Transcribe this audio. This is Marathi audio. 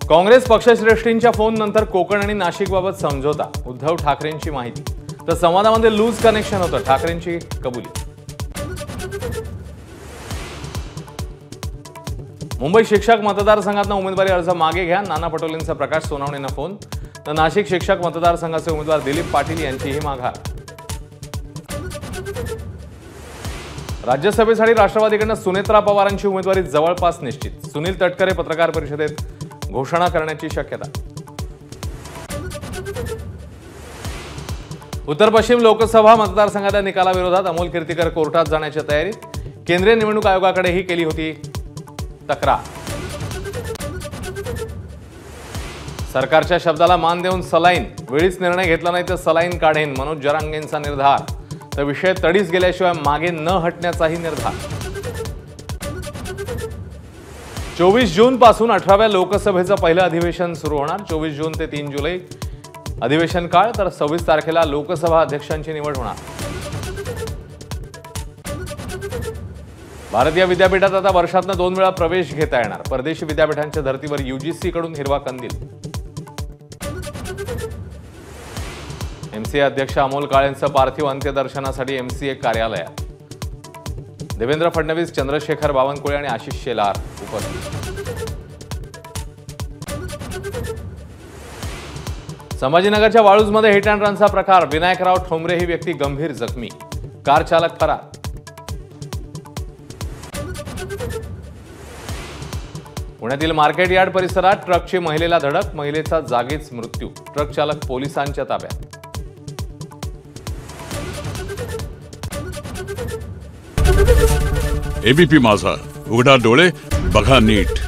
काँग्रेस पक्षश्रेष्ठींच्या फोन नंतर कोकण आणि नाशिकबाबत समझोता, उद्धव ठाकरेंची माहिती। तर संवादामध्ये लूज कनेक्शन होतं, ठाकरेंची कबुली। मुंबई शिक्षक मतदारसंघातून उमेदवारी अर्ज मागे घ्या, नाना पटोलेंचा प्रकाश सोनावणेंना फोन। तर नाशिक शिक्षक मतदारसंघाचे उमेदवार दिलीप पाटील यांचीही माघार। राज्यसभेसाठी राष्ट्रवादीकडून सुनेत्रा पवारांची उमेदवारी जवळपास निश्चित, सुनील तटकरे पत्रकार परिषदेत घोषणा करण्याची शक्यता। उत्तर पश्चिम लोकसभा मतदारसंघाच्या निकालाविरोधात अमोल कीर्तीकर कोर्टात जाण्याच्या तयारीत, केंद्रीय निवडणूक आयोगाकडेही केली होती तक्रार। सरकारच्या शब्दाला मान देऊन सलाईन, वेळीच निर्णय घेतला नाही तर सलाईन काढेन, मनोज जरांगेंचा निर्धार। तर विषय तडीस गेल्याशिवाय मागे न हटण्याचाही निर्धार। 24 जून पासून 18व्या लोकसभेचं पहिलं अधिवेशन सुरू होणार। 24 जून ते 3 जुलै अधिवेशन काळ, तर 26 तारखेला लोकसभा अध्यक्षांची निवड होणार। भारतीय विद्यापीठात आता वर्षातनं 2 वेळा प्रवेश घेता येणार, परदेशी विद्यापीठांच्या धर्तीवर UGC कडून हिरवा कंदील। MCA अध्यक्ष अमोल काळेंचं पार्थिव अंत्यदर्शनासाठी MCA कार्यालयात। देवेंद्र फडणवीस, चंद्रशेखर बावनकुळे आणि आशिष शेलार उपस्थित। संभाजीनगरच्या वाळूजमध्ये हिट अँड रनचा प्रकार, विनायकराव ठोंबरे ही व्यक्ती गंभीर जखमी, कार चालक फरार। पुण्यातील मार्केट यार्ड परिसरात ट्रकची महिलेला धडक, महिलेचा जागीच मृत्यू, ट्रक चालक पोलिसांच्या ताब्यात। ABP माझा, उघडा डोळे बघा नीट।